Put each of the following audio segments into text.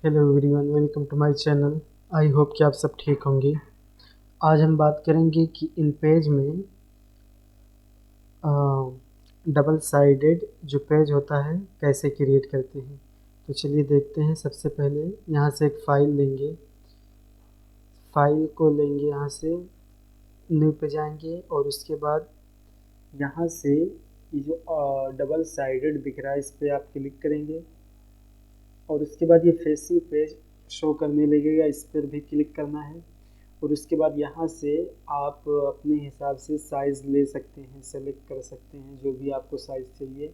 Hello everyone, welcome to my channel. I hope कि आप सब ठीक होंगे। आज हम बात करेंगे कि इन पेज में डबल साइडेड जो पेज होता है कैसे क्रिएट करते हैं। तो चलिए देखते हैं। सबसे पहले यहाँ से एक फ़ाइल लेंगे, फ़ाइल को लेंगे, यहाँ से न्यू पे जाएंगे और उसके बाद यहाँ से ये जो डबल साइडेड दिख रहा है इस पर आप क्लिक करेंगे और उसके बाद ये फेसिंग पेज शो करने लगेगा, इस पर भी क्लिक करना है। और उसके बाद यहाँ से आप अपने हिसाब से साइज़ ले सकते हैं, सेलेक्ट कर सकते हैं जो भी आपको साइज़ चाहिए।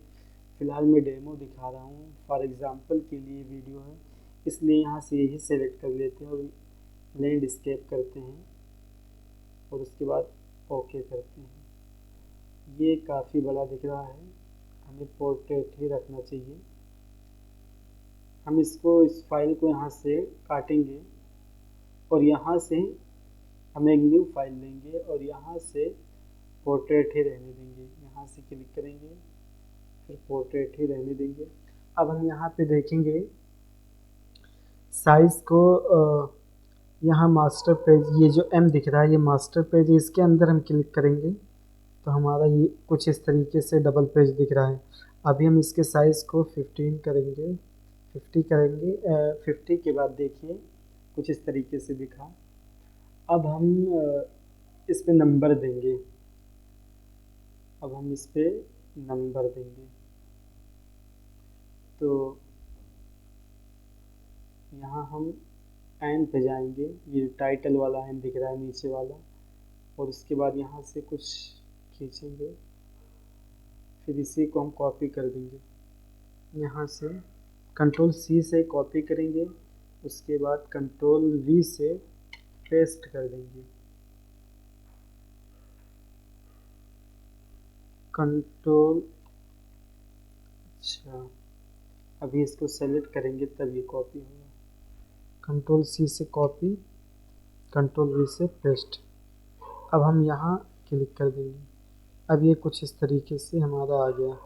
फ़िलहाल मैं डेमो दिखा रहा हूँ, फॉर एग्ज़ाम्पल के लिए वीडियो है, इसलिए यहाँ से यही सेलेक्ट कर लेते हैं और लैंडस्केप करते हैं और उसके बाद ओके करते हैं। ये काफ़ी बड़ा दिख रहा है, हमें पोर्ट्रेट ही रखना चाहिए। हम इस फाइल को यहाँ से काटेंगे और यहाँ से हम एक न्यू फाइल लेंगे और यहाँ से पोर्ट्रेट ही रहने देंगे। यहाँ से क्लिक करेंगे, फिर पोर्ट्रेट ही रहने देंगे। अब हम यहाँ पे देखेंगे साइज़ को। यहाँ मास्टर पेज, ये जो M दिख रहा है ये मास्टर पेज है, इसके अंदर हम क्लिक करेंगे तो हमारा ये कुछ इस तरीके से डबल पेज दिख रहा है। अभी हम इसके साइज़ को 15 करेंगे, 50 करेंगे। 50 के बाद देखिए कुछ इस तरीके से दिखा। अब हम इस पे नंबर देंगे, अब हम इस पे नंबर देंगे। तो यहाँ हम एन पे जाएंगे, ये टाइटल वाला एन दिख रहा है नीचे वाला, और उसके बाद यहाँ से कुछ खींचेंगे, फिर इसी को हम कॉपी कर देंगे। यहाँ से कंट्रोल C से कॉपी करेंगे, उसके बाद कंट्रोल V से पेस्ट कर देंगे। अच्छा, अभी इसको सेलेक्ट करेंगे तब ये कॉपी होगा। कंट्रोल C से कॉपी, कंट्रोल V से पेस्ट। अब हम यहाँ क्लिक कर देंगे। अब ये कुछ इस तरीके से हमारा आ गया।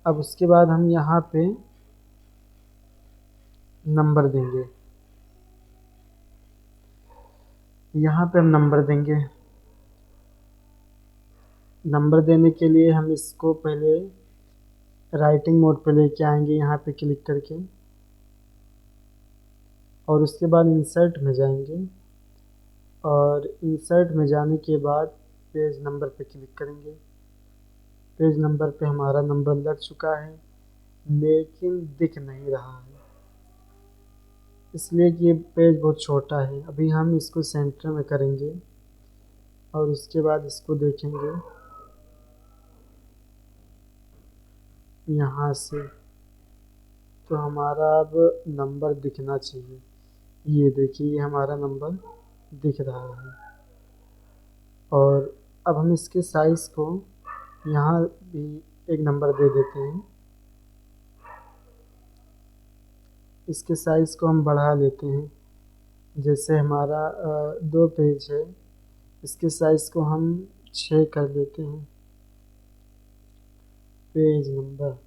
अब उसके बाद हम यहाँ पे नंबर देंगे, यहाँ पे हम नंबर देंगे। नंबर देने के लिए हम इसको पहले राइटिंग मोड पे लेके आएंगे, यहाँ पे क्लिक करके, और उसके बाद इंसर्ट में जाएंगे और इंसर्ट में जाने के बाद पेज नंबर पे क्लिक करेंगे। पेज नंबर पे हमारा नंबर लग चुका है लेकिन दिख नहीं रहा है, इसलिए कि ये पेज बहुत छोटा है। अभी हम इसको सेंटर में करेंगे और उसके बाद इसको देखेंगे यहाँ से, तो हमारा अब नंबर दिखना चाहिए। ये देखिए, ये हमारा नंबर दिख रहा है। और अब हम इसके साइज़ को यहाँ भी एक नंबर दे देते हैं। इसके साइज़ को हम बढ़ा लेते हैं। जैसे हमारा 2 पेज है, इसके साइज़ को हम 6 कर लेते हैं। पेज नंबर,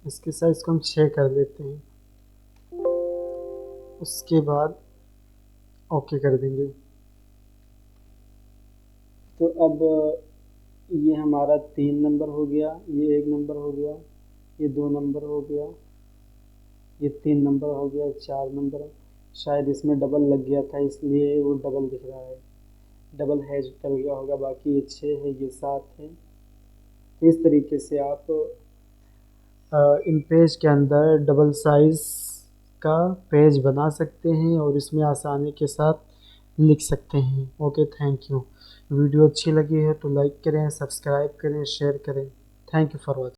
इसके साइज़ को हम 6 कर लेते हैं। उसके बाद ओके कर देंगे। तो अब ये हमारा 3 नंबर हो गया, ये 1 नंबर हो गया, ये 2 नंबर हो गया, ये 3 नंबर हो गया, 4 नंबर। शायद इसमें डबल लग गया था इसलिए वो डबल दिख रहा है, डबल हैश डल गया होगा। बाकी ये 6 है, ये 7 है। तो इस तरीके से आप इन पेज के अंदर डबल साइज़ का पेज बना सकते हैं और इसमें आसानी के साथ लिख सकते हैं। Okay, thank you. वीडियो अच्छी लगी है तो लाइक करें, सब्सक्राइब करें, शेयर करें। Thank you for watching.